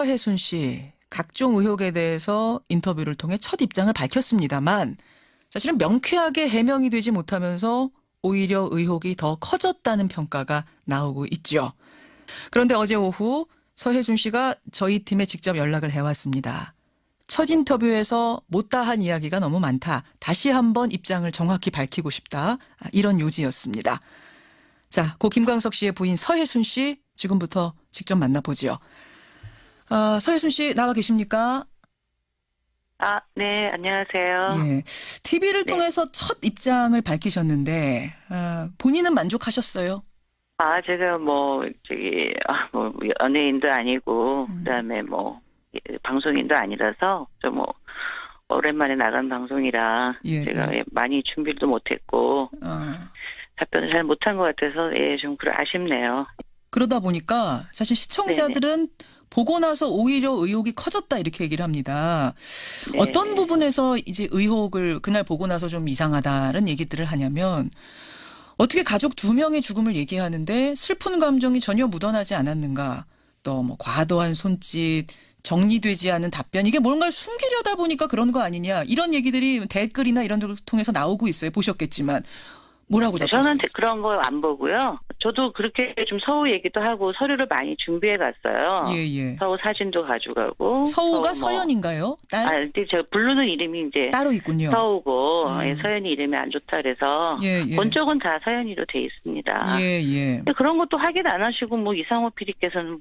서혜순 씨, 각종 의혹에 대해서 인터뷰를 통해 첫 입장을 밝혔습니다만 사실은 명쾌하게 해명이 되지 못하면서 오히려 의혹이 더 커졌다는 평가가 나오고 있죠. 그런데 어제 오후 서혜순 씨가 저희 팀에 직접 연락을 해왔습니다. 첫 인터뷰에서 못다한 이야기가 너무 많다. 다시 한번 입장을 정확히 밝히고 싶다. 이런 요지였습니다. 자, 고 김광석 씨의 부인 서혜순 씨 지금부터 직접 만나보죠. 서혜순 씨 나와 계십니까? 네, 안녕하세요. 예. TV를 네. 통해서 첫 입장을 밝히셨는데, 본인은 만족하셨어요? 제가 연예인도 아니고, 그다음에 방송인도 아니라서, 오랜만에 나간 방송이라, 예, 제가 예. 많이 준비도 못했고, 답변을 잘 못한 것 같아서, 좀 아쉽네요. 그러다 보니까 사실 시청자들은 보고 나서 오히려 의혹이 커졌다 이렇게 얘기를 합니다. 네. 어떤 부분에서 이제 의혹을 그날 보고 나서 좀 이상하다는 얘기들을 하냐면 어떻게 가족 2명의 죽음을 얘기하는데 슬픈 감정이 전혀 묻어나지 않았는가? 또 뭐 과도한 손짓, 정리되지 않은 답변 이게 뭔가를 숨기려다 보니까 그런 거 아니냐 이런 얘기들이 댓글이나 이런 걸 통해서 나오고 있어요. 보셨겠지만 뭐라고 저는 답하셨어요? 그런 거 안 보고요. 저도 그렇게 좀 서우 얘기도 하고 서류를 많이 준비해 갔어요. 예, 예. 서우 사진도 가져가고. 서우가 서연인가요? 딸? 근데 제가 부르는 이름이 이제 따로 있군요. 서우고 서연이 이름이 안 좋다 그래서 예, 예. 본 쪽은 다 서연이로 돼 있습니다. 예, 예. 근데 그런 것도 확인 안 하시고 이상호 PD께서는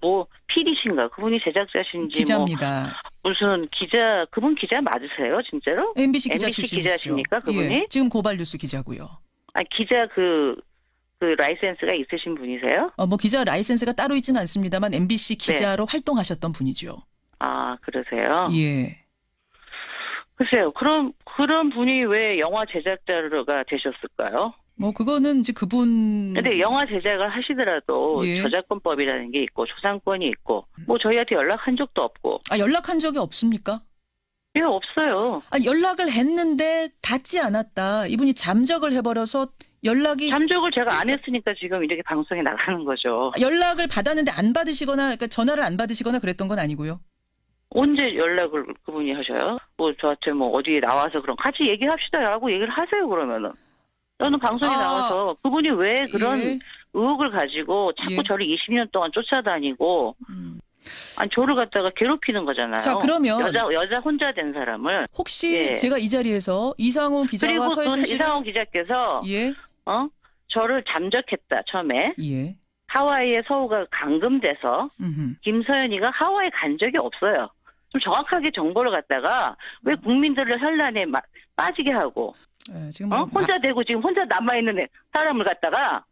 PD신가 그분이 제작자신지 기자입니다. 무슨 기자 그분 기자 맞으세요 진짜로? MBC 기자 MBC 출신이시죠. 기자십니까 그분이? 예, 지금 고발뉴스 기자고요. 기자 그 라이센스가 있으신 분이세요? 뭐 기자 라이센스가 따로 있지는 않습니다만 MBC 기자로 활동하셨던 분이죠. 그러세요? 예. 글쎄요. 그런 분이 왜 영화 제작자가 되셨을까요? 뭐 그거는 이제 그분. 근데 영화 제작을 하시더라도 예. 저작권법이라는 게 있고 초상권이 있고 저희한테 연락한 적도 없고. 연락한 적이 없습니까? 예, 없어요. 연락을 했는데 닿지 않았다. 이분이 잠적을 해버려서 연락이. 잠적을 제가 안 했으니까 지금 이렇게 방송에 나가는 거죠. 연락을 받았는데 안 받으시거나 그러니까 전화를 안 받으시거나 그랬던 건 아니고요. 언제 연락을 그분이 하셔요? 저한테 어디에 나와서 그럼 같이 얘기합시다라고 얘기를 하세요 그러면은. 저는 방송에 나와서 그분이 왜 그런 예. 의혹을 가지고 자꾸 예. 저를 20년 동안 쫓아다니고 저를 갖다가 괴롭히는 거잖아요. 자, 그러면 여자 혼자 된 사람을 혹시 제가 이 자리에서 이상호 기자와 그리고 또 서혜순 씨를 이상호 기자께서 예. 저를 잠적했다 처음에 예. 하와이에 서우가 감금돼서 음흠. 김서연이가 하와이 간 적이 없어요. 좀 정확하게 정보를 갖다가 왜 국민들을 혼란에 빠지게 하고 지금 혼자 되고 지금 혼자 남아있는 사람을 갖다가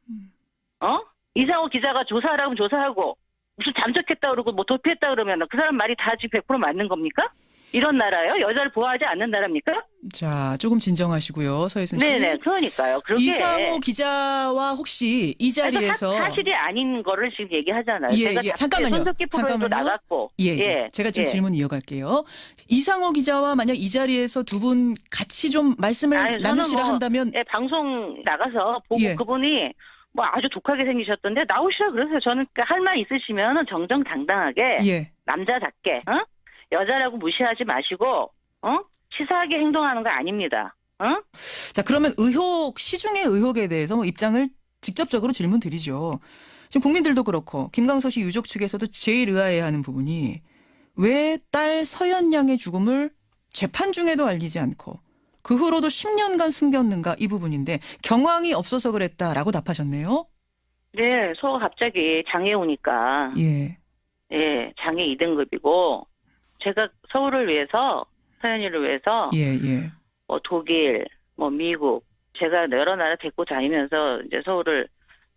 이상호 기자가 조사하라면 조사하고 무슨 잠적했다 그러고 도피했다 그러면 그 사람 말이 다 지금 100% 맞는 겁니까? 이런 나라요? 여자를 보호하지 않는 나라입니까? 자, 조금 진정하시고요, 서혜순 씨. 네네, 그러니까요. 그렇게 이상호 기자와 혹시 이 자리에서 사실이 아닌 거를 지금 얘기하잖아요. 예, 제가 예. 잠깐만요. 손석희 프로에도 나갔고. 예. 제가 좀 질문 이어갈게요. 이상호 기자와 만약 이 자리에서 두 분 같이 좀 말씀을 나누시라 한다면 방송 나가서 보고 그분이 아주 독하게 생기셨던데 나오시라 그러세요. 저는 할 말 있으시면 정정당당하게 남자답게 여자라고 무시하지 마시고 치사하게 행동하는 거 아닙니다. 자, 그러면 시중의 의혹에 대해서 입장을 직접적으로 질문 드리죠. 지금 국민들도 그렇고 김광석 씨 유족 측에서도 제일 의아해하는 부분이 왜 딸 서연 양의 죽음을 재판 중에도 알리지 않고 그 후로도 10년간 숨겼는가 이 부분인데 경황이 없어서 그랬다라고 답하셨네요. 네, 갑자기 장애 오니까 장애 2등급이고 제가 서울을 위해서 서연이를 위해서 독일, 미국 제가 여러 나라 데리고 다니면서 이제 서울을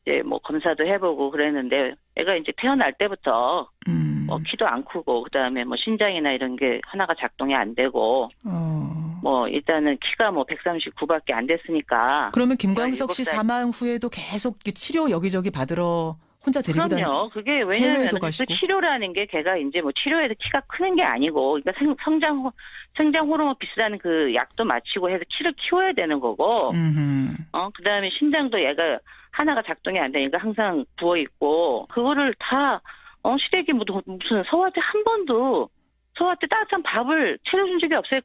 이제 검사도 해보고 그랬는데 애가 이제 태어날 때부터 키도 안 크고 그다음에 신장이나 이런 게 하나가 작동이 안 되고 일단은 키가 139밖에 안 됐으니까. 그러면 김광석 씨 사망 후에도 계속 치료 여기저기 받으러 혼자 데리고 다니고. 그럼요. 그게 왜냐하면 그 치료라는 게 걔가 이제 치료해서 키가 크는 게 아니고 그러니까 성장 호르몬 비슷한 그 약도 마치고 해서 키를 키워야 되는 거고. 그다음에 신장도 얘가 하나가 작동이 안 되니까 항상 부어 있고 그거를 다 시댁이 무슨 서우한테 한 번도 서우한테 따뜻한 밥을 차려준 적이 없어요.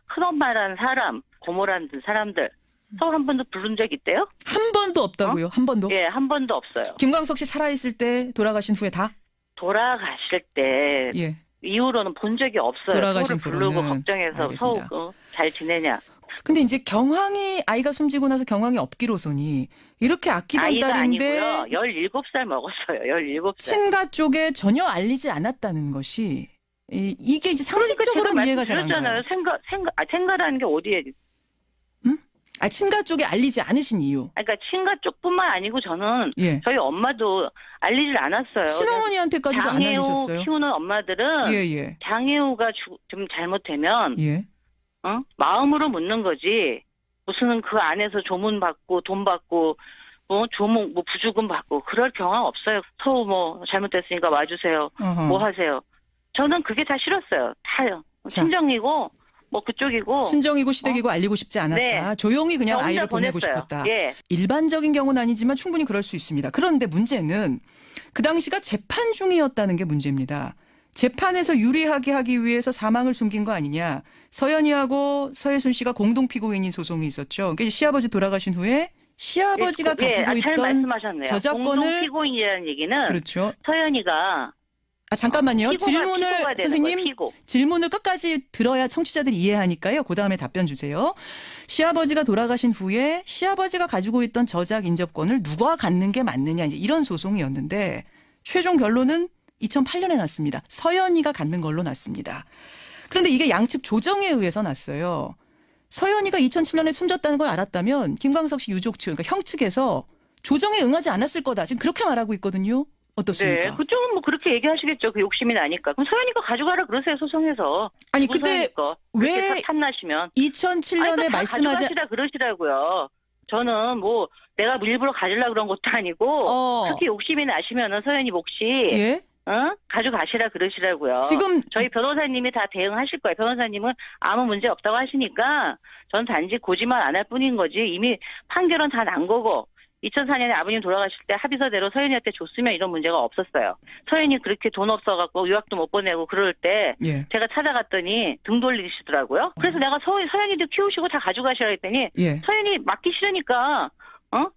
큰엄마라는 사람, 고모라는 사람들. 서우 한 번도 부른 적 있대요? 한 번도 없다고요? 한 번도? 예, 한 번도 없어요. 김광석 씨 살아있을 때 돌아가신 후에 다? 돌아가실 때 예. 이후로는 본 적이 없어요. 돌아가신 서우를 부르고 후로는. 걱정해서 알겠습니다. 서우 잘 지내냐. 근데 이제 경황이 아이가 숨지고 나서 경황이 없기로서니 이렇게 아끼던 아이가 딸인데 아니고요. 17살 먹었어요. 17살. 친가 쪽에 전혀 알리지 않았다는 것이 이게 이제 상식적으로는 그러니까 이해가 잘 안 가요. 생가라는 게 어디에? 친가 쪽에 알리지 않으신 이유. 그러니까 친가 쪽뿐만 아니고 저는 예. 저희 엄마도 알리질 않았어요. 친어머니한테까지도 안 알리셨어요? 장애우 키우는 엄마들은 예. 장애우가 좀 잘못되면 예. 마음으로 묻는 거지. 무슨 그 안에서 조문 받고 돈 받고 조문 부주금 받고 그럴 경험 없어요. 서우 잘못됐으니까 와주세요. 어허. 뭐 하세요. 저는 그게 다 싫었어요. 다요. 친정이고 그쪽이고 친정이고 시댁이고 알리고 싶지 않았다. 네. 조용히 그냥 혼자 아이를 보내고 보냈어요. 싶었다. 예. 일반적인 경우는 아니지만 충분히 그럴 수 있습니다. 그런데 문제는 그 당시가 재판 중이었다는 게 문제입니다. 재판에서 유리하게 하기 위해서 사망을 숨긴 거 아니냐. 서연이하고 서예순 씨가 공동 피고인인 소송이 있었죠. 그러니까 시아버지 돌아가신 후에 시아버지가 가지고 잘 있던 말씀하셨네요. 저작권을 공동 피고인이라는 얘기는 그렇죠. 서연이가 잠깐만요. 피고가 선생님 거예요, 피고. 질문을 끝까지 들어야 청취자들이 이해하니까요. 그 다음에 답변 주세요. 시아버지가 돌아가신 후에 시아버지가 가지고 있던 저작 인접권을 누가 갖는 게 맞느냐 이제 이런 소송이었는데 최종 결론은 2008년에 났습니다. 서연이가 갖는 걸로 났습니다. 그런데 이게 양측 조정에 의해서 났어요. 서연이가 2007년에 숨졌다는 걸 알았다면 김광석 씨 유족 측, 그러니까 형 측에서 조정에 응하지 않았을 거다. 지금 그렇게 말하고 있거든요. 어떻습니까? 네, 그쪽은 그렇게 얘기하시겠죠. 그 욕심이 나니까. 그럼 서연이가 가져가라 그러세요, 소송에서. 아니, 근데 왜 탐나시면 2007년에 말씀하지 가져가시라 그러시라고요. 저는 내가 일부러 가지려고 그런 것도 아니고 그렇게 욕심이 나시면은 서연이 몫이 예? 가져가시라 그러시라고요. 지금 저희 변호사님이 다 대응하실 거예요. 변호사님은 아무 문제 없다고 하시니까 전 단지 고지만 안 할 뿐인 거지 이미 판결은 다 난 거고 2004년에 아버님 돌아가실 때 합의서대로 서연이한테 줬으면 이런 문제가 없었어요. 서연이 그렇게 돈 없어갖고 유학도 못 보내고 그럴 때 예. 제가 찾아갔더니 등 돌리시더라고요. 그래서 내가 서연이도 키우시고 다 가져가시라 했더니 예. 서연이 맡기 싫으니까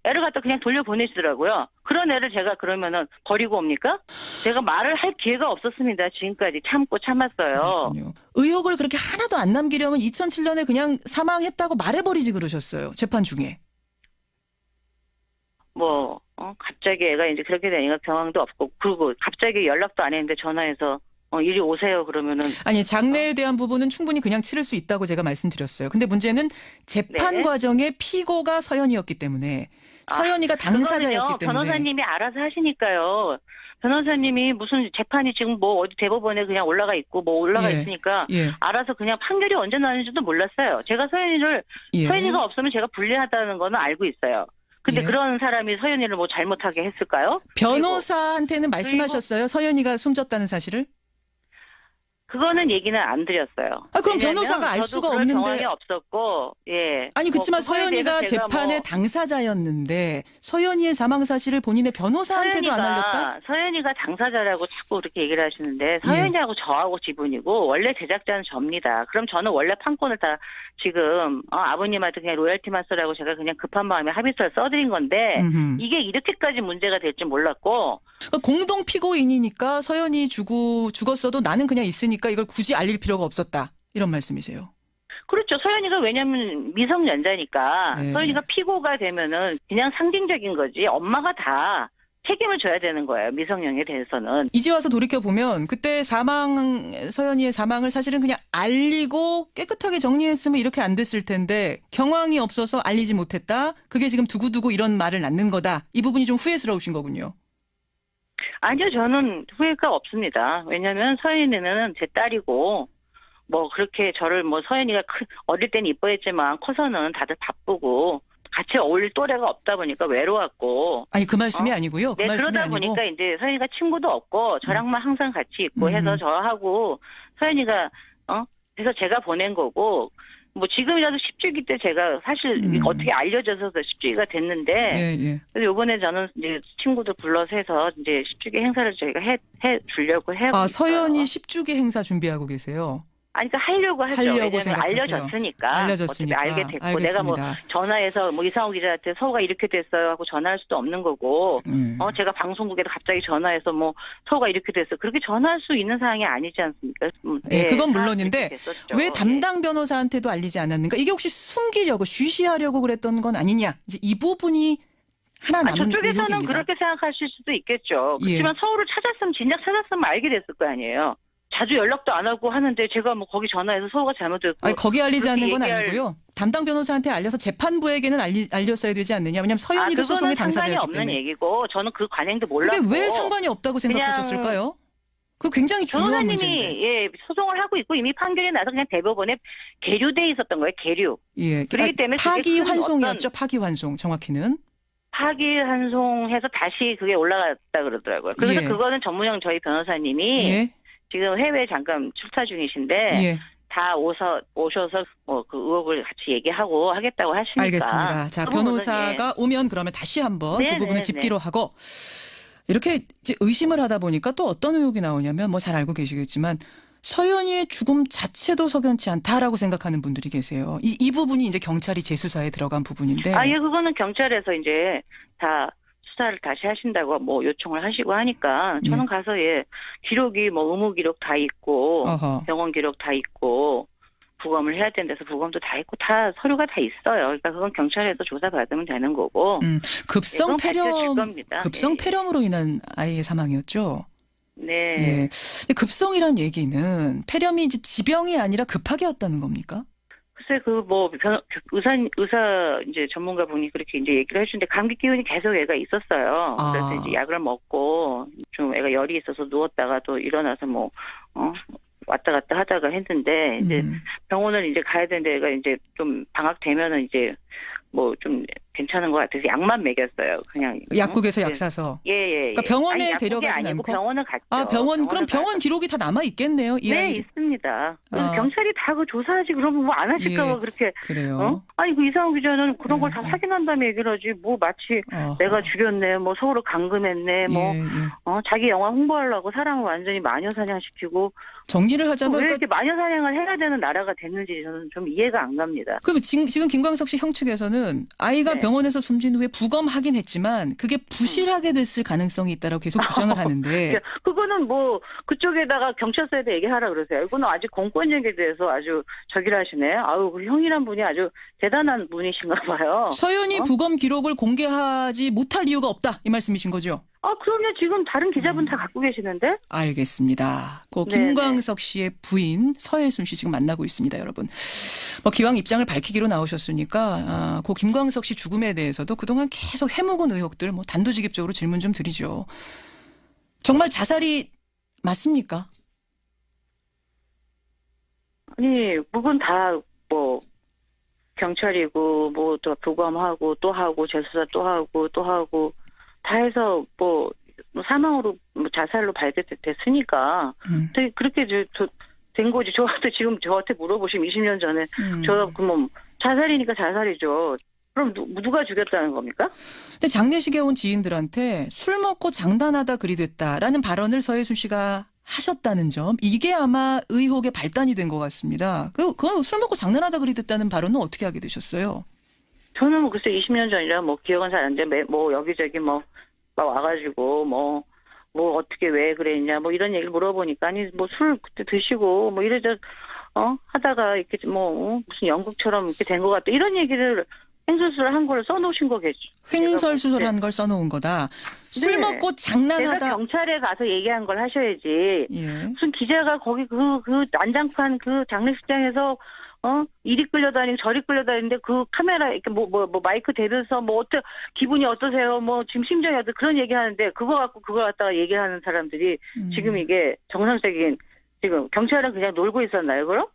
애를 갖다 그냥 돌려보내시더라고요. 그런 애를 제가 그러면은 버리고 옵니까? 제가 말을 할 기회가 없었습니다. 지금까지 참고 참았어요. 그렇군요. 의혹을 그렇게 하나도 안 남기려면 2007년에 그냥 사망했다고 말해버리지 그러셨어요. 재판 중에. 갑자기 애가 이제 그렇게 되니까 경황도 없고, 그리고 갑자기 연락도 안 했는데 전화해서, 이리 오세요 그러면은. 아니, 장래에 대한 부분은 충분히 그냥 치를 수 있다고 제가 말씀드렸어요. 근데 문제는 재판 네. 과정의 피고가 서연이었기 때문에, 서연이가 당사자였기 때문에. 변호사님이 알아서 하시니까요. 변호사님이 무슨 재판이 지금 어디 대법원에 그냥 올라가 있고, 올라가 예. 있으니까, 예. 알아서 그냥 판결이 언제 나는지도 몰랐어요. 제가 서연이가 없으면 제가 불리하다는 거는 알고 있어요. 근데 예. 그런 사람이 서연이를 잘못하게 했을까요? 변호사한테는 말씀하셨어요? 서연이가 숨졌다는 사실을? 그거는 얘기는 안 드렸어요. 그럼 변호사가 알 수가 없는데. 경험이 없었고, 예. 아니, 그렇지만 서연이가 재판의 당사자였는데 서연이의 사망 사실을 본인의 변호사한테도 안 알렸다? 서연이가 당사자라고 자꾸 그렇게 얘기를 하시는데 서연이하고 저하고 지분이고 원래 제작자는 접니다. 그럼 저는 원래 판권을 다 지금 아버님한테 그냥 로열티만 쓰라고 제가 그냥 급한 마음에 합의서를 써드린 건데 이게 이렇게까지 문제가 될 줄 몰랐고. 그러니까 공동 피고인이니까 서연이 죽었어도 나는 그냥 있으니까 이걸 굳이 알릴 필요가 없었다. 이런 말씀이세요. 그렇죠. 서연이가 왜냐면 미성년자니까 네. 서연이가 피고가 되면은 그냥 상징적인 거지 엄마가 다 책임을 져야 되는 거예요. 미성년에 대해서는. 이제 와서 돌이켜보면 그때 서연이의 사망을 사실은 그냥 알리고 깨끗하게 정리했으면 이렇게 안 됐을 텐데 경황이 없어서 알리지 못했다. 그게 지금 두고두고 이런 말을 낳는 거다. 이 부분이 좀 후회스러우신 거군요. 아니요. 저는 후회가 없습니다. 왜냐하면 서연이는 제 딸이고 그렇게 저를 서연이가 어릴 때는 이뻐했지만 커서는 다들 바쁘고 같이 어울릴 또래가 없다 보니까 외로웠고. 아니 그 말씀이 아니고요. 그 네, 말씀이 그러다 아니고. 보니까 이제 서연이가 친구도 없고 저랑만 항상 같이 있고 해서 저하고 서연이가 그래서 제가 보낸 거고 뭐 지금이라도 10주기 때 제가 사실 어떻게 알려져서 10주기가 됐는데 그래서 이번에 저는 이제 친구들 불러서 해서 이제 10주기 행사를 저희가 해 주려고 해요. 아, 서연이 10주기 행사 준비하고 계세요. 아니, 그러니까 하려고 하죠. 하려고 왜냐면 알려졌으니까. 알려졌으니까. 어차피 알게 됐고. 알겠습니다. 내가 뭐 전화해서 뭐 이상호 기자한테 서우가 이렇게 됐어요 하고 전화할 수도 없는 거고. 제가 방송국에도 갑자기 전화해서 뭐 서우가 이렇게 됐어. 그렇게 전화할 수 있는 사항이 아니지 않습니까? 네, 그건 물론인데 왜 담당 변호사한테도 알리지 않았는가? 이게 혹시 숨기려고 쉬쉬하려고 그랬던 건 아니냐? 이제 이 부분이 하나 남은 저쪽에서는 의혹입니다. 그렇게 생각하실 수도 있겠죠. 그렇지만 서울을 찾았으면 진작 찾았으면 알게 됐을 거 아니에요. 자주 연락도 안 하고 하는데 제가 뭐 거기 전화해서 서우가 잘못됐고. 아니, 거기 알리지 않는 건 아니고요. 담당 변호사한테 알려서 재판부에게는 알렸어야 되지 않느냐. 왜냐하면 서연이도 소송의 당사자였기 때문에. 상관이 없는 얘기고 저는 그 관행도 몰랐고. 그게 왜 상관이 없다고 생각하셨을까요? 그 굉장히 중요한 문제인데. 예, 소송을 하고 있고 이미 판결이 나서 그냥 대법원에 계류돼 있었던 거예요. 계류. 예. 그렇기 때문에 파기환송이었죠. 파기환송 정확히는. 파기환송해서 다시 그게 올라갔다 그러더라고요. 그래서 그거는 전문영 저희 변호사님이 지금 해외에 잠깐 출사 중이신데 다 오셔서 뭐 그 의혹을 같이 얘기하고 하겠다고 하시니까. 알겠습니다. 자, 변호사가 오면 그러면 다시 한번 그 부분을 짚기로 하고 이렇게 이제 의심을 하다 보니까 또 어떤 의혹이 나오냐면 뭐 잘 알고 계시겠지만 서연이의 죽음 자체도 석연치 않다라고 생각하는 분들이 계세요. 이 부분이 이제 경찰이 재수사에 들어간 부분인데. 예, 그거는 경찰에서 이제 다 수사를 다시 하신다고 뭐 요청을 하시고 하니까 저는 가서 기록이 뭐 의무 기록 다 있고 병원 기록 다 있고 부검을 해야 되는 데서 부검도 다 있고 다 서류가 다 있어요. 그러니까 그건 경찰에서 조사 받으면 되는 거고. 급성 폐렴으로 인한 아이의 사망이었죠. 네. 근데 급성이란 얘기는 폐렴이 이제 지병이 아니라 급하게 왔다는 겁니까? 글쎄, 의사 이제 전문가 분이 그렇게 이제 얘기를 해주는데 감기 기운이 계속 애가 있었어요. 그래서 이제 약을 먹고 좀 애가 열이 있어서 누웠다가 또 일어나서 왔다 갔다 하다가 했는데 이제 병원을 이제 가야 되는데 애가 이제 좀 방학되면은 이제 뭐 좀 괜찮은 것 같아서 약만 먹였어요. 그냥 약국에서 약 사서. 그러니까 병원에 데려가진 않고. 병원을 갔죠. 그럼 병원 기록이 다 남아 있겠네요. 네, 있습니다. 경찰이 다 그 조사하지 그러면 뭐 안 하실까봐 그렇게. 그래요. 아니 그 이상호 기자는 그런 걸 다 확인한 다음에 얘기를 하지. 뭐 마치 내가 죽였네, 뭐 서울을 감금했네, 자기 영화 홍보하려고 사람을 완전히 마녀 사냥시키고. 정리를 하자면 왜 이렇게 마녀 사냥을 해야 되는 나라가 됐는지 저는 좀 이해가 안 갑니다. 그럼 지금 김광석 씨 형 측에서는 아이가 병원에서 숨진 후에 부검하긴 했지만 그게 부실하게 됐을 가능성이 있다라고 계속 주장을 하는데. 그거는 뭐 그쪽에다가 경찰서에다 얘기하라 그러세요. 이거는 아직 공권력에 대해서 아주 저기를 하시네. 그 형이란 분이 아주 대단한 분이신가 봐요. 서연이 부검 기록을 공개하지 못할 이유가 없다 이 말씀이신 거죠? 그럼요. 지금 다른 기자분 다 갖고 계시는데. 알겠습니다. 김광석 씨의 부인 서혜순 씨 지금 만나고 있습니다, 여러분. 기왕 입장을 밝히기로 나오셨으니까 고 김광석 씨 죽음에 대해서도 그동안 계속 해묵은 의혹들 단도직입적으로 질문 좀 드리죠. 정말 자살이 맞습니까? 아니, 그건 다 경찰이고 또 부검하고 또 하고 재수사 또 하고 다 해서 사망으로 자살로 발견됐으니까 그렇게 된 거지. 저한테 물어보시면 20년 전에 자살이니까 자살이죠. 그럼 누가 죽였다는 겁니까? 근데 장례식에 온 지인들한테 술 먹고 장난하다 그리 됐다라는 발언을 서혜순 씨가 하셨다는 점, 이게 아마 의혹의 발단이 된 것 같습니다. 그건 술 먹고 장난하다 그리 됐다는 발언은 어떻게 하게 되셨어요? 저는 글쎄 20년 전이라 기억은 잘 안 나는데 여기저기 와가지고 어떻게 왜 그랬냐 이런 얘기를 물어보니까 아니 술 그때 드시고 이래저 하다가 이렇게 무슨 연극처럼 이렇게 된 것 같다 이런 얘기를 횡설수설 한 걸 써놓으신 거겠죠. 횡설수설한 걸 써놓은 거다. 술 먹고 장난하다. 내가 경찰에 가서 얘기한 걸 하셔야지. 무슨 기자가 거기 그 난장판 그 장례식장에서 이리 끌려다니고 저리 끌려다니는데 그 카메라 이렇게 마이크 대면서 어때 기분이 어떠세요? 지금 심정이 어떠 그런 얘기하는데 그거 갖고 그걸 갖다가 얘기하는 사람들이 지금 이게 정상적인 지금 경찰은 그냥 놀고 있었나요, 그럼?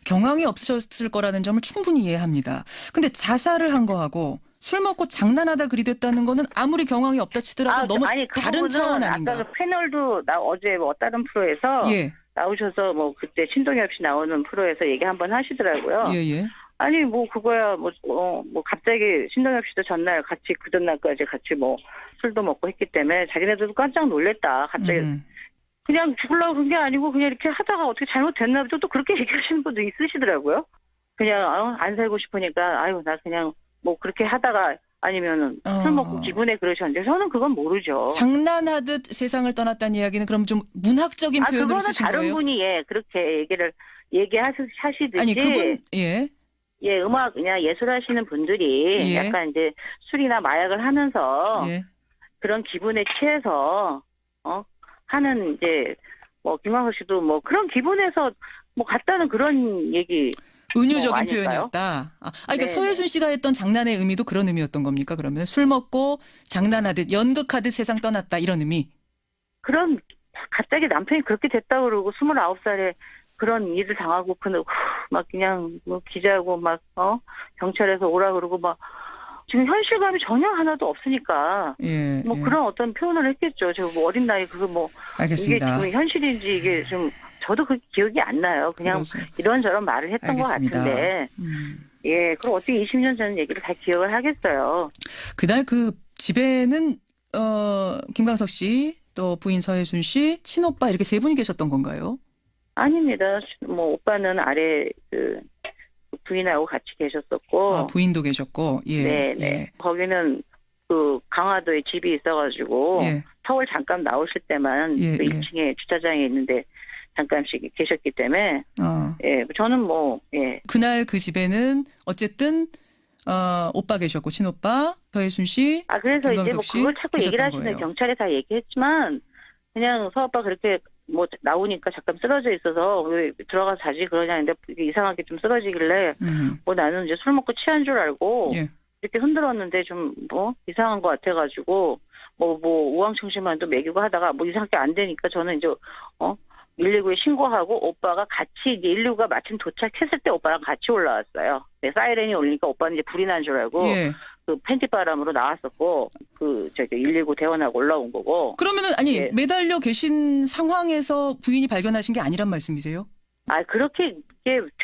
경황이 없으셨을 거라는 점을 충분히 이해합니다. 근데 자살을 한 거하고 술 먹고 장난하다 그리 됐다는 거는 아무리 경황이 없다 치더라도 너무 다른 차원 아닌가? 아까 그 패널도 나 어제 다른 프로에서 나오셔서 뭐 그때 신동엽 씨 나오는 프로에서 얘기 한번 하시더라고요. 예, 예. 아니 뭐 그거야 뭐 갑자기 신동엽 씨도 전날 같이 그 전날까지 같이 뭐 술도 먹고 했기 때문에 자기네들도 깜짝 놀랬다. 갑자기 그냥 죽으려고 그런 게 아니고 그냥 이렇게 하다가 어떻게 잘못됐나 보죠. 또 그렇게 얘기하시는 분도 있으시더라고요. 그냥 안 살고 싶으니까 아유 나 그냥 뭐 그렇게 하다가 아니면은 술 먹고 기분에 그러셨는데 저는 그건 모르죠. 장난하듯 세상을 떠났다는 이야기는 그럼 좀 문학적인 표현으로 쓰신 거예요? 그거는 다른 분이 그렇게 얘기하시듯이 아니 그분 예. 예, 음악 그냥 예술하시는 분들이 예. 약간 이제 술이나 마약을 하면서 예. 그런 기분에 취해서 하는 이제 뭐 김광석 씨도 뭐 그런 기분에서 뭐 갔다는 그런 얘기. 은유적인 표현이었다. 그러니까 서예순 씨가 했던 장난의 의미도 그런 의미였던 겁니까? 그러면 술 먹고 장난하듯 연극하듯 세상 떠났다 이런 의미. 그럼 갑자기 남편이 그렇게 됐다고 그러고 29살에 그런 일을 당하고 막 그냥 뭐 기자하고 막 경찰에서 오라 그러고 막 지금 현실감이 전혀 하나도 없으니까 예, 뭐 그런 어떤 표현을 했겠죠. 저 뭐 어린 나이 그거 뭐 알겠습니다. 이게 지금 현실인지 이게 좀 저도 그 기억이 안 나요. 그냥 이런저런 말을 했던 알겠습니다. 것 같은데. 예, 그럼 어떻게 20년 전 얘기를 다 기억을 하겠어요. 그날 그 집에는 김광석 씨, 또 부인 서예순 씨, 친오빠 이렇게 세 분이 계셨던 건가요? 아닙니다. 뭐 오빠는 아래 그 부인하고 같이 계셨었고. 부인도 계셨고. 예. 네, 네. 예. 거기는 그 강화도에 집이 있어가지고 서울 잠깐 나오실 때만 그 2층에 주차장에 있는데 잠깐씩 계셨기 때문에 예, 저는 뭐 예. 그날 그 집에는 어쨌든 오빠 계셨고 친오빠 서예순 씨, 그래서 이제 뭐 그걸 자꾸 얘기를 하시는 거예요. 경찰에 다 얘기했지만 그냥 서오빠 그렇게 뭐 나오니까 잠깐 쓰러져 있어서 왜 들어가서 자지 그러냐는데 이상하게 좀 쓰러지길래 뭐 나는 이제 술 먹고 취한 줄 알고 이렇게 흔들었는데 좀 뭐 이상한 것 같아가지고 뭐 우황청심환도 먹이고 하다가 뭐 이상하게 안 되니까 저는 이제 119에 신고하고 오빠가 같이 이제 119가 마침 도착했을 때 오빠랑 같이 올라왔어요. 네, 사이렌이 울리니까 오빠는 이제 불이 난 줄 알고 그 팬티 바람으로 나왔었고 그 119 대원하고 올라온 거고. 그러면은 매달려 계신 상황에서 부인이 발견하신 게 아니란 말씀이세요? 그렇게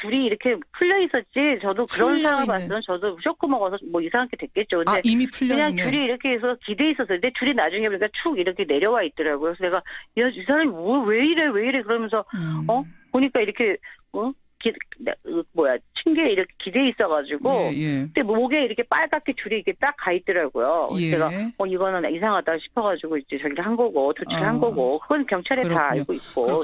줄이 이렇게 풀려 있었지. 저도 그런 상황을 봤으면 저도 쇼크 먹어서 뭐 이상하게 됐겠죠. 근데 이미 풀려 있네. 그냥 줄이 이렇게 해서 기대 있었어요. 근데 줄이 나중에 보니까 축 이렇게 내려와 있더라고요. 그래서 내가 이 사람이 왜 이래 그러면서 보니까 이렇게 층계에 이렇게 기대 있어가지고 근데 목에 이렇게 빨갛게 줄이 이렇게 딱 가 있더라고요. 제가 이거는 이상하다 싶어가지고 이제 저기를 한 거고 조치를 한 거고 그건 경찰에 다 알고 있고.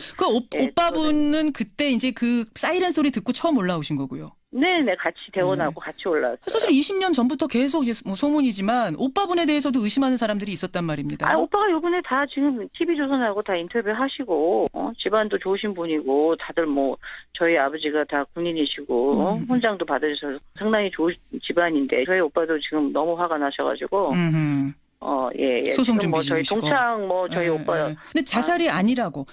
오빠분은 그때 이제 그 사이렌 소리 듣고 처음 올라오신 거고요. 네네 같이 대원하고 같이 올라왔어요. 사실 20년 전부터 계속 뭐 소문이지만 오빠분에 대해서도 의심하는 사람들이 있었단 말입니다. 오빠가 요번에 다 지금 TV조선하고 다 인터뷰 하시고 집안도 좋으신 분이고 다들 뭐 저희 아버지가 다 군인이시고 훈장도 받으셔서 상당히 좋은 집안인데 저희 오빠도 지금 너무 화가 나셔가지고 예. 소송 준비 뭐 저희 중이시고. 동창 뭐 저희 오빠. 근데 자살이 아니라고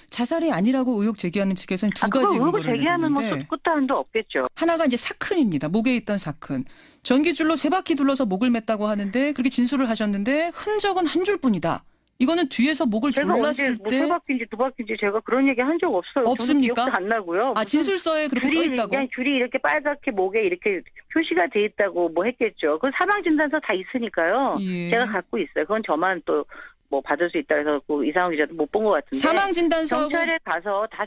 의혹 제기하는 측에서는 두 가지 의혹 근거를 제기하면 뭐 내는데 끝도 한도 없겠죠. 하나가 이제 사큰입니다. 목에 있던 사큰. 전기줄로 3바퀴 둘러서 목을 맸다고 하는데 그렇게 진술을 하셨는데 흔적은 한 줄뿐이다. 이거는 뒤에서 목을 졸랐을 때. 제가 언제 3바퀴인지 2바퀴인지 제가 그런 얘기 한 적 없어요. 없습니까? 기억도 안 나고요. 진술서에 그렇게 써 있다고? 그냥 줄이 이렇게 빨갛게 목에 이렇게 표시가 돼 있다고 뭐 했겠죠. 그 사망진단서 다 있으니까요. 제가 갖고 있어요. 그건 저만 또 뭐 받을 수 있다 해서 그 이상훈 기자도 못 본 것 같은데. 사망진단서 경찰에 가서 다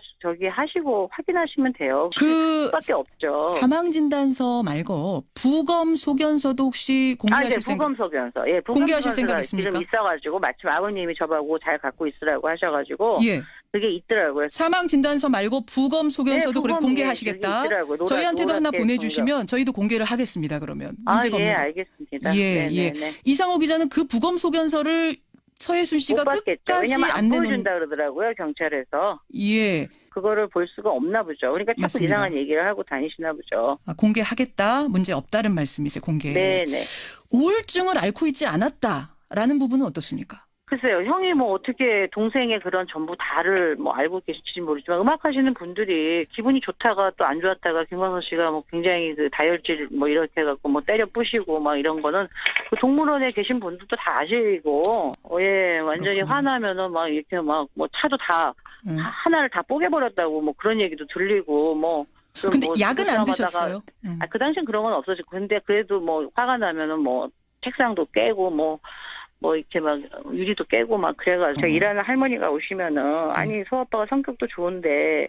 하시고 확인하시면 돼요. 그밖에 없죠. 사망진단서 말고 부검 소견서도 혹시 공개하실 생각? 부검 소견서. 공개하실 생각 있습니까? 지금 있어가지고 마침 아버님이 저보고 잘 갖고 있으라고 하셔가지고. 그게 있더라고요. 사망진단서 말고 부검 소견서도 그렇게 공개하시겠다. 저희한테도 하나 보내주시면 저희도 공개를 하겠습니다. 그러면 문제가 없는 거. 알겠습니다. 이상호 기자는 그 부검 소견서를 서예순 씨가 끝까지 왜냐면 안 보여준다 그러더라고요 경찰에서. 그거를 볼 수가 없나 보죠. 그러니까 자꾸 맞습니다. 이상한 얘기를 하고 다니시나 보죠. 공개하겠다. 문제 없다는 말씀이세요. 공개. 네네. 우울증을 앓고 있지 않았다라는 부분은 어떻습니까? 글쎄요, 형이 뭐 어떻게 동생의 그런 전부 다를 뭐 알고 계실지 모르지만 음악하시는 분들이 기분이 좋다가 또 안 좋았다가 김광석 씨가 뭐 굉장히 그 다혈질 뭐 이렇게 해갖고 뭐 때려 부시고 막 이런 거는 그 동물원에 계신 분들도 다 아시고, 예, 완전히 그렇군요. 화나면은 막 이렇게 막 뭐 차도 다 하나를 다 뽀개버렸다고 뭐 그런 얘기도 들리고 뭐. 근데 뭐 약은 안 드셨어요? 그 당시엔 그런 건 없었지. 근데 그래도 뭐 화가 나면은 뭐 책상도 깨고 뭐 이렇게 막 유리도 깨고 막 그래가지고 제가 일하는 할머니가 오시면은 아니 서아빠가 성격도 좋은데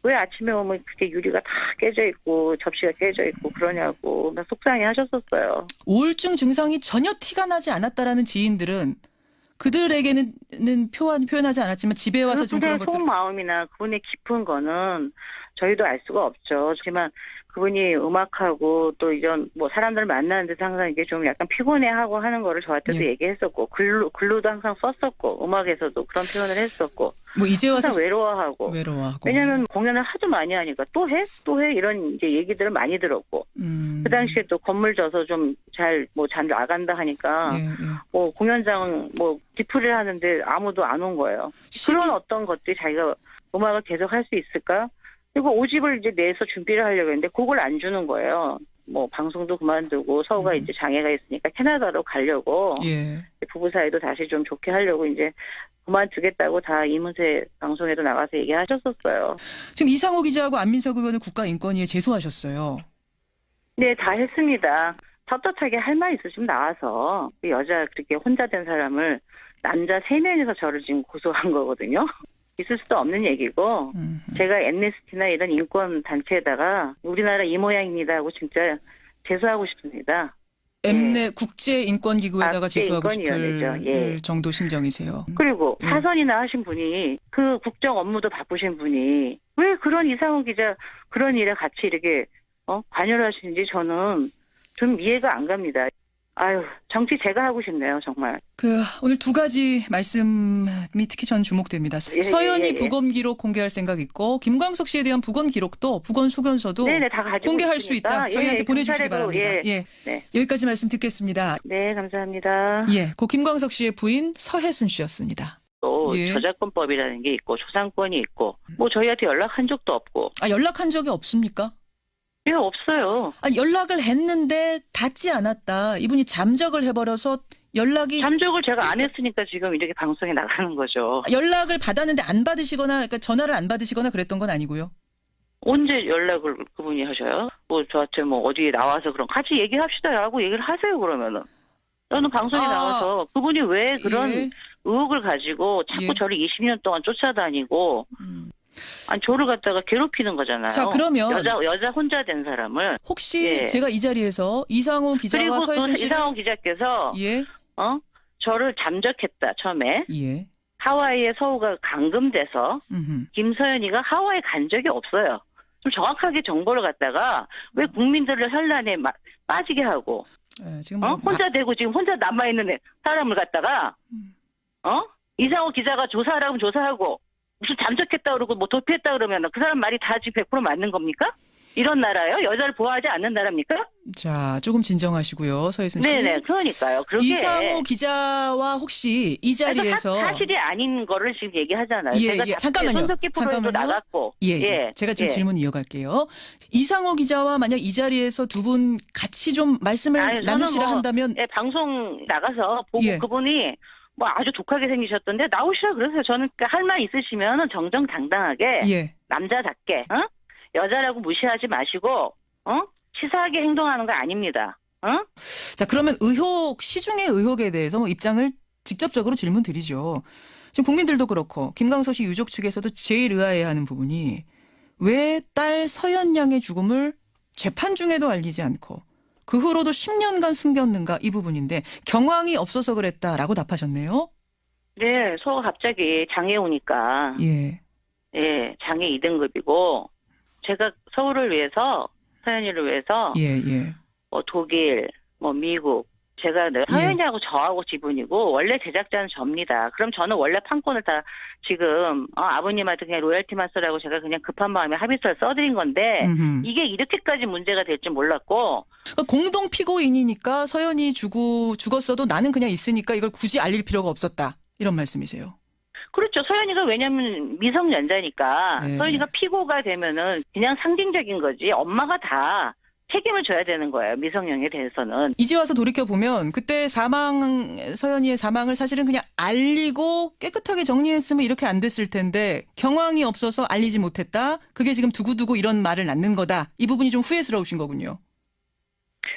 왜 아침에 오면 그게 유리가 다 깨져 있고 접시가 깨져 있고 그러냐고 속상해 하셨었어요. 우울증 증상이 전혀 티가 나지 않았다라는 지인들은 그들에게는 표현하지 않았지만 집에 와서 좀 그런 것들. 속마음이나 그분의 깊은 거는 저희도 알 수가 없죠. 하지만 그분이 음악하고 또 이전 뭐 사람들 만나는 데서 항상 이게 좀 약간 피곤해하고 하는 거를 저한테도 얘기했었고 글로도 항상 썼었고 음악에서도 그런 표현을 했었고 뭐 이제 와서 항상 외로워하고 왜냐하면 공연을 하도 많이 하니까 또 해 이런 이제 얘기들을 많이 들었고 그 당시에 또 건물 져서 좀 잘 나간다 하니까 뭐 공연장 뭐 디프를 하는데 아무도 안 온 거예요. 그런 어떤 것들이 자기가 음악을 계속 할 수 있을까? 그리고 5집을 이제 내서 준비를 하려고 했는데 그걸 안 주는 거예요. 뭐 방송도 그만두고 서우가 이제 장애가 있으니까 캐나다로 가려고 부부 사이도 다시 좀 좋게 하려고 이제 그만두겠다고 다 이문세 방송에도 나가서 얘기하셨었어요. 지금 이상호 기자하고 안민석 의원은 국가인권위에 제소하셨어요. 네, 다 했습니다. 떳떳하게 할 말 있으시면 나와서 그 여자 그렇게 혼자 된 사람을 남자 3명이서 저를 지금 고소한 거거든요. 있을 수도 없는 얘기고 제가 엠네스티나 이런 인권 단체에다가 우리나라 이 모양입니다 하고 진짜 제소하고 싶습니다. 국제인권기구에다가 제소하고 싶을 정도 심정이세요. 그리고 사선이나 하신 분이 그 국정 업무도 바쁘신 분이 왜 그런 이상호 기자 그런 일에 같이 이렇게 관여를 하시는지 저는 좀 이해가 안 갑니다. 아유, 정치 제가 하고 싶네요, 정말. 오늘 두 가지 말씀이 특히 전 주목됩니다. 서현이 부검 기록 공개할 생각 있고, 김광석 씨에 대한 부검 기록도, 부검 소견서도 다 가지고 공개할 수 있다. 저희한테 보내주시기 바랍니다. 여기까지 말씀 듣겠습니다. 네, 감사합니다. 고 김광석 씨의 부인 서혜순 씨였습니다. 또 저작권법이라는 게 있고, 초상권이 있고, 뭐 저희한테 연락한 적도 없고. 연락한 적이 없습니까? 예, 없어요. 연락을 했는데 닿지 않았다. 이분이 잠적을 해버려서 잠적을 제가 안 했으니까 지금 이렇게 방송에 나가는 거죠. 연락을 받았는데 안 받으시거나, 그러니까 전화를 안 받으시거나 그랬던 건 아니고요. 언제 연락을 그분이 하셔요? 뭐 저한테 뭐 어디에 나와서 그럼 같이 얘기합시다라고 얘기를 하세요 그러면은. 저는 방송에 나와서 그분이 왜 그런 의혹을 가지고 자꾸 저를 20년 동안 쫓아다니고. 아니 저를 갖다가 괴롭히는 거잖아요. 자, 그러면 여자 혼자 된 사람을 혹시 제가 이 자리에서 이상호 기자와 서혜순 씨 이상호 기자께서 저를 잠적했다 처음에 하와이에 서우가 감금돼서 김서연이가 하와이 간 적이 없어요. 좀 정확하게 정보를 갖다가 왜 국민들을 혼란에 빠지게 하고 지금 혼자 되고 지금 혼자 남아 있는 사람을 갖다가 이상호 기자가 조사하라면 조사하고. 무슨 잠적했다 그러고 뭐 도피했다 그러면 그 사람 말이 다 지금 100% 맞는 겁니까? 이런 나라요? 여자를 보호하지 않는 나라입니까? 자, 조금 진정하시고요, 서혜순 씨. 네네, 그러니까요. 이상호 기자와 혹시 이 자리에서 사실이 아닌 거를 지금 얘기하잖아요. 잠깐만요. 손석희 프로에도 나갔고. 제가 좀 질문 이어갈게요. 이상호 기자와 만약 이 자리에서 두 분 같이 좀 말씀을 나누시라 한다면, 방송 나가서 보고 그분이. 뭐 아주 독하게 생기셨던데 나오시라 그러세요. 저는 할 말 있으시면 정정당당하게 남자답게 여자라고 무시하지 마시고 치사하게 행동하는 거 아닙니다. 자, 그러면 시중의 의혹에 대해서 뭐 입장을 직접적으로 질문 드리죠. 지금 국민들도 그렇고 김광석 씨 유족 측에서도 제일 의아해하는 부분이 왜 딸 서연 양의 죽음을 재판 중에도 알리지 않고 그 후로도 10년간 숨겼는가 이 부분인데 경황이 없어서 그랬다라고 답하셨네요. 네, 갑자기 장애 오니까 장애 2등급이고 제가 서울을 위해서 서연이를 위해서 뭐 독일, 뭐 미국 제가 서연이하고 저하고 지분이고 원래 제작자는 접니다. 그럼 저는 원래 판권을 다 지금 아버님한테 그냥 로열티만 쓰라고 제가 그냥 급한 마음에 합의서를 써드린 건데 이게 이렇게까지 문제가 될 줄 몰랐고 그러니까 공동 피고인이니까 서연이 죽었어도 나는 그냥 있으니까 이걸 굳이 알릴 필요가 없었다. 이런 말씀이세요. 그렇죠. 서연이가 왜냐면 미성년자니까 네. 서연이가 피고가 되면은 그냥 상징적인 거지 엄마가 다 책임을 져야 되는 거예요. 미성년에 대해서는. 이제 와서 돌이켜보면 그때 서연이의 사망을 사실은 그냥 알리고 깨끗하게 정리했으면 이렇게 안 됐을 텐데 경황이 없어서 알리지 못했다. 그게 지금 두고두고 이런 말을 낳는 거다. 이 부분이 좀 후회스러우신 거군요.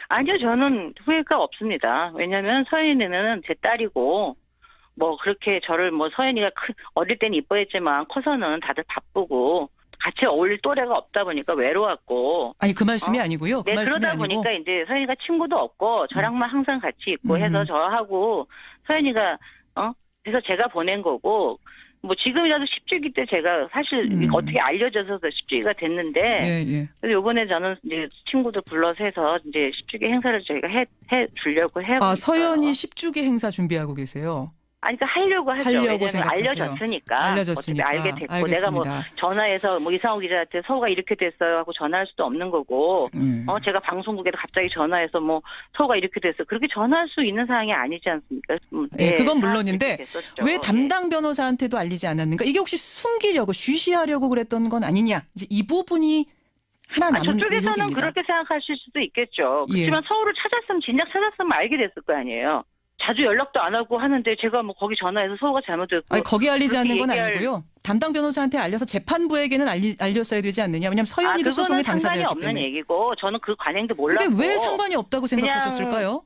아니요. 저는 후회가 없습니다. 왜냐하면 서연이는 제 딸이고 뭐 그렇게 저를 뭐 서연이가 어릴 때는 이뻐했지만 커서는 다들 바쁘고 같이 어울릴 또래가 없다 보니까 외로웠고. 아니 그 말씀이 아니고요. 그 말씀이 그러다 아니고. 보니까 이제 서연이가 친구도 없고 저랑만 항상 같이 있고 해서 저하고 서연이가 그래서 제가 보낸 거고 뭐 지금이라도 10주기 때 제가 사실 어떻게 알려져서 10주기가 됐는데 그래서 요번에 저는 이제 친구들 불러서 해서 이제 10주기 행사를 저희가 해 주려고 해요. 아, 서연이 10주기 행사 준비하고 계세요. 아니, 그러니까 하려고 하죠. 하려고 왜냐면 알려졌으니까. 어차피 알게 됐고. 알겠습니다. 내가 뭐 전화해서 뭐 이상호 기자한테 서우가 이렇게 됐어요 하고 전화할 수도 없는 거고. 제가 방송국에도 갑자기 전화해서 뭐 서우가 이렇게 됐어요. 그렇게 전화할 수 있는 사항이 아니지 않습니까? 네, 그건 물론인데 왜 담당 변호사한테도 알리지 않았는가? 이게 혹시 숨기려고 쉬쉬하려고 그랬던 건 아니냐? 이제 이 부분이 하나 남은 저쪽에서는 의혹입니다. 그렇게 생각하실 수도 있겠죠. 그렇지만 서우를 찾았으면 진작 찾았으면 알게 됐을 거 아니에요. 자주 연락도 안 하고 하는데 제가 뭐 거기 전화해서 서우가 잘못됐고. 아니, 거기 알리지 않는 건 아니고요. 담당 변호사한테 알려서 재판부에게는 알렸어야 되지 않느냐. 왜냐하면 서연이도 소송의 당사자였기 상관이 때문에. 없는 얘기고 저는 그 관행도 몰랐고. 그게 왜 상관이 없다고 생각하셨을까요?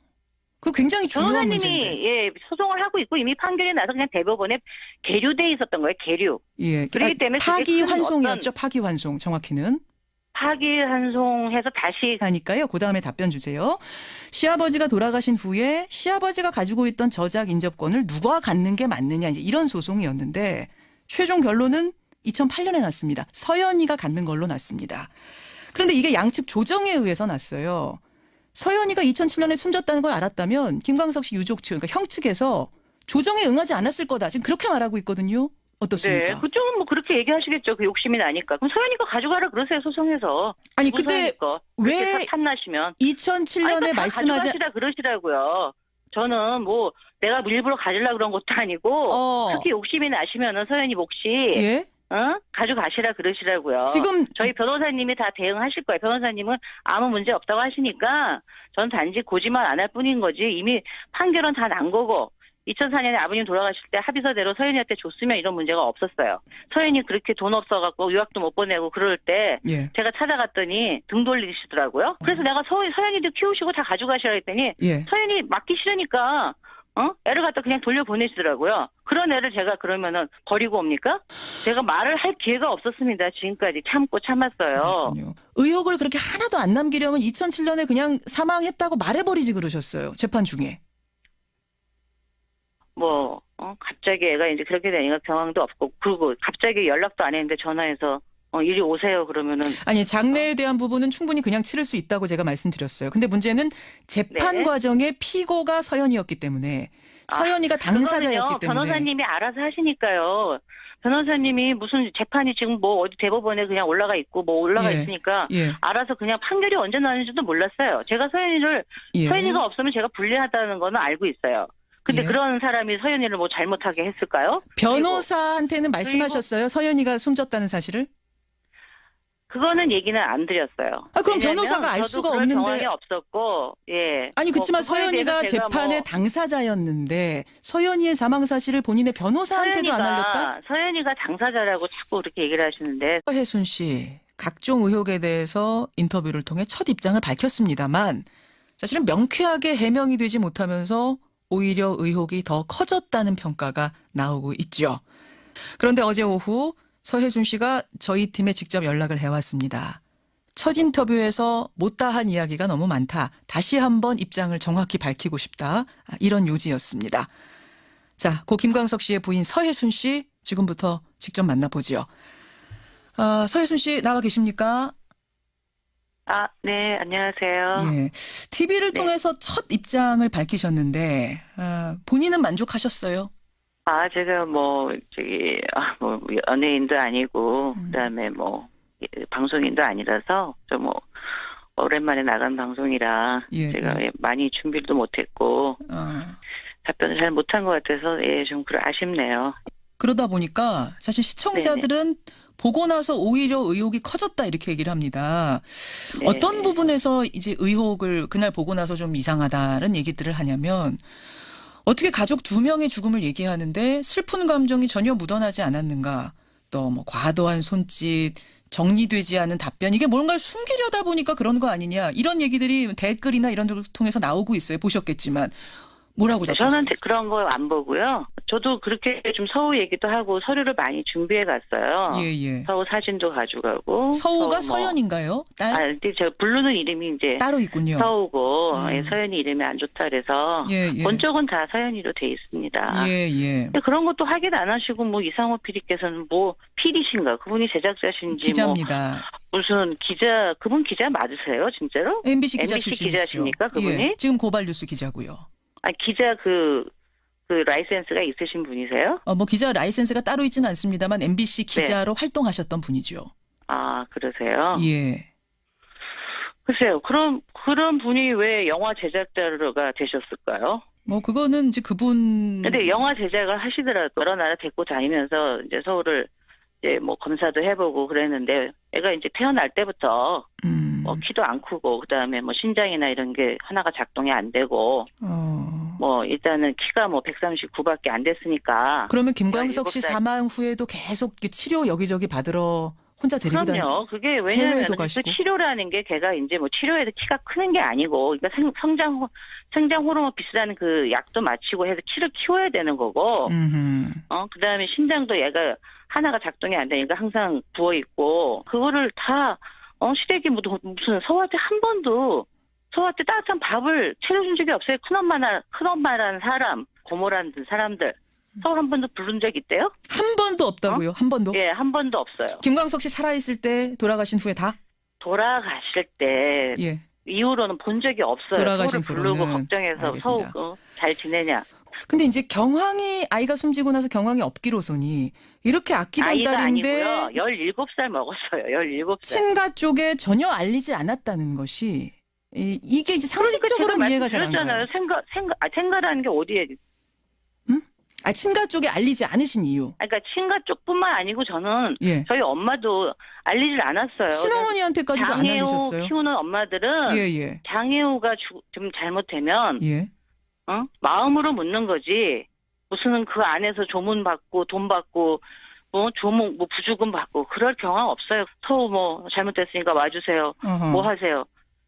그 굉장히 중요한 문제인데. 소송을 하고 있고 이미 판결이 나서 그냥 대법원에 계류돼 있었던 거예요. 계류. 예. 그렇기 때문에 파기환송이었죠. 파기환송 정확히는. 파기환송해서 다시 하니까요. 그 다음에 답변 주세요. 시아버지가 돌아가신 후에 시아버지가 가지고 있던 저작 인접권을 누가 갖는 게 맞느냐 이제 이런 소송이었는데 최종 결론은 2008년에 났습니다. 서연이가 갖는 걸로 났습니다. 그런데 이게 양측 조정에 의해서 났어요. 서연이가 2007년에 숨졌다는 걸 알았다면 김광석 씨 유족 측, 그러니까 형 측에서 조정에 응하지 않았을 거다. 지금 그렇게 말하고 있거든요. 어떻습니까? 네, 그쪽은 뭐 그렇게 얘기하시겠죠. 그 욕심이 나니까. 그럼 서연이가 가져가라 그러세요, 소송에서. 아니 근데 왜 탐나시면 2007년에 말씀하지 가져가시라 그러시라고요. 저는 뭐 내가 일부러 가지려고 그런 것도 아니고 그렇게 욕심이 나시면은 서연이 몫이 가져가시라 그러시라고요. 지금 저희 변호사님이 다 대응하실 거예요. 변호사님은 아무 문제 없다고 하시니까 전 단지 고지만 안 할 뿐인 거지 이미 판결은 다 난 거고 2004년에 아버님 돌아가실 때 합의서대로 서연이한테 줬으면 이런 문제가 없었어요. 서연이 그렇게 돈 없어갖고 유학도 못 보내고 그럴 때 제가 찾아갔더니 등 돌리시더라고요. 그래서 내가 서연이도 키우시고 다 가져가시라 했더니 서연이 맡기 싫으니까 애를 갖다 그냥 돌려보내시더라고요. 그런 애를 제가 그러면은 버리고 옵니까? 제가 말을 할 기회가 없었습니다. 지금까지 참고 참았어요. 그렇군요. 의혹을 그렇게 하나도 안 남기려면 2007년에 그냥 사망했다고 말해버리지 그러셨어요. 재판 중에. 갑자기 애가 이제 그렇게 되니까 경황도 없고, 그리고 갑자기 연락도 안 했는데 전화해서, 이리 오세요, 그러면은. 아니, 장래에 대한 부분은 충분히 그냥 치를 수 있다고 제가 말씀드렸어요. 근데 문제는 재판 과정의 피고가 서연이었기 때문에, 서연이가 당사자였기 때문에. 변호사님이 알아서 하시니까요. 변호사님이 무슨 재판이 지금 뭐 어디 대법원에 그냥 올라가 있고 뭐 올라가 있으니까 알아서 그냥 판결이 언제 나는지도 몰랐어요. 제가 서연이가 없으면 제가 불리하다는 거는 알고 있어요. 근데 그런 사람이 서연이를 뭐 잘못하게 했을까요? 변호사한테는 말씀하셨어요? 서연이가 숨졌다는 사실을? 그거는 얘기는 안 드렸어요. 그럼 변호사가 알 수가 없는데. 경황이 없었고, 아니 그렇지만 서연이가 재판의 당사자였는데 서연이의 사망 사실을 본인의 변호사한테도 안 알렸다? 서연이가 당사자라고 자꾸 그렇게 얘기를 하시는데. 서혜순 씨, 각종 의혹에 대해서 인터뷰를 통해 첫 입장을 밝혔습니다만 사실은 명쾌하게 해명이 되지 못하면서 오히려 의혹이 더 커졌다는 평가가 나오고 있죠. 그런데 어제 오후 서혜순 씨가 저희 팀에 직접 연락을 해왔습니다. 첫 인터뷰에서 못다한 이야기가 너무 많다. 다시 한번 입장을 정확히 밝히고 싶다. 이런 요지였습니다. 자, 고 김광석 씨의 부인 서혜순 씨 지금부터 직접 만나보죠. 서혜순 씨 나와 계십니까? 네, 안녕하세요. TV를 통해서 첫 입장을 밝히셨는데 본인은 만족하셨어요? 제가 연예인도 아니고 그다음에 방송인도 아니라서 좀 오랜만에 나간 방송이라 제가 많이 준비도 못했고 답변을 잘 못한 것 같아서 예, 좀 아쉽네요. 그러다 보니까 사실 시청자들은 네네. 보고 나서 오히려 의혹이 커졌다 이렇게 얘기를 합니다. 네. 어떤 부분에서 이제 의혹을 그날 보고 나서 좀 이상하다는 얘기들을 하냐면 어떻게 가족 2명의 죽음을 얘기하는데 슬픈 감정이 전혀 묻어나지 않았는가. 또 뭐 과도한 손짓, 정리되지 않은 답변. 이게 뭔가를 숨기려다 보니까 그런 거 아니냐. 이런 얘기들이 댓글이나 이런 걸 통해서 나오고 있어요. 보셨겠지만. 뭐라고 답하셨어요? 저는 그런 거 안 보고요. 저도 그렇게 좀 서우 얘기도 하고 서류를 많이 준비해 갔어요. 예. 서우 사진도 가져가고. 서우가 서연인가요? 딸? 근데 저 부르는 이름이 이제 따로 있군요. 서우고 서연이 이름이 안 좋다 그래서 본 쪽은 다 서연이로 돼 있습니다. 근데 그런 것도 확인 안 하시고 뭐 이상호 PD께서는 뭐 PD신가 그분이 제작자신지 기자입니다. 무슨 기자 그분 기자 맞으세요 진짜로? MBC 기자 MBC 출신이시죠. 기자십니까 그분이? 예. 지금 고발뉴스 기자고요. 기자 그 라이센스가 있으신 분이세요? 뭐 기자 라이센스가 따로 있지는 않습니다만 MBC 기자로 활동하셨던 분이죠. 아, 그러세요? 예. 글쎄요. 그런 분이 왜 영화 제작자가 되셨을까요? 뭐 그거는 이제 그분. 근데 영화 제작을 하시더라도 여러 나라 데리고 다니면서 이제 서울을 이제 뭐 검사도 해보고 그랬는데 애가 이제 태어날 때부터 뭐 키도 안 크고 그다음에 뭐 신장이나 이런 게 하나가 작동이 안 되고 뭐 일단은 키가 뭐 139밖에 안 됐으니까. 그러면 김광석 씨 사망 후에도 계속 치료 여기저기 받으러 혼자 데리고 다니고. 그럼요. 그게 왜냐하면 그 치료라는 게 걔가 이제 뭐 치료해서 키가 크는 게 아니고 그러니까 성장 호르몬 비슷한 그 약도 마치고 해서 키를 키워야 되는 거고. 그다음에 신장도 얘가 하나가 작동이 안 되니까 항상 부어 있고 그거를 다 시댁이 무슨 서우한테 한 번도 서우한테 따뜻한 밥을 차려준 적이 없어요. 큰엄마라는 사람, 고모라는 사람들 서울 한 번도 부른 적 있대요? 한 번도 없다고요? 한 번도? 예, 한 번도 없어요. 김광석 씨 살아있을 때 돌아가신 후에 다? 돌아가실 때 예. 이후로는 본 적이 없어요. 돌아가신 서울을 부르고 걱정해서 서우 잘 지내냐. 근데 이제 경황이 아이가 숨지고 나서 경황이 없기로서니 이렇게 아끼던 아이가 딸인데 아니고요. 17살 먹었어요. 17살. 친가 쪽에 전혀 알리지 않았다는 것이 이게 이제 상식적으로는 그러니까 이해가 잘 안 가요. 생가라는 게 어디에? 친가 쪽에 알리지 않으신 이유. 그러니까 친가 쪽뿐만 아니고 저는 저희 엄마도 알리질 않았어요. 친어머니한테까지도 안 알리셨어요. 장애우 키우는 엄마들은 장애우가 좀 잘못되면 마음으로 묻는 거지. 무슨 그 안에서 조문 받고 돈 받고 뭐 조문 뭐 부주금 받고 그럴 경험 없어요. 서우 뭐 잘못됐으니까 와주세요. 뭐 하세요.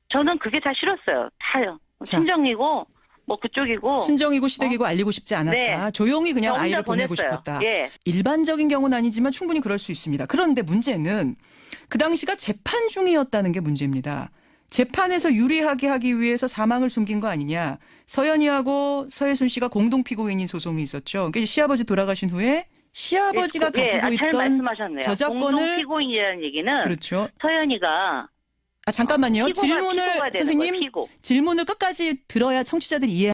저는 그게 다 싫었어요. 다요. 친정이고 뭐 그쪽이고 친정이고 시댁이고 알리고 싶지 않았다. 조용히 그냥 아이를 보내고 싶었다. 일반적인 경우는 아니지만 충분히 그럴 수 있습니다. 그런데 문제는 그 당시가 재판 중이었다는 게 문제입니다. 재판에서 유리하게 하기 위해서 사망을 숨긴 거 아니냐. 서연이하고 서예순 씨가 공동 피고인인 소송이 있었죠. 그러니까 시아버지 돌아가신 후에 시아버지가 가지고 있던 저작권을 공동 피고인이라는 얘기는 그렇죠. 서연이가 잠깐만요. 질문을 피고가 선생님 피고. 질문을 끝까지 들어야 청취자들이 이해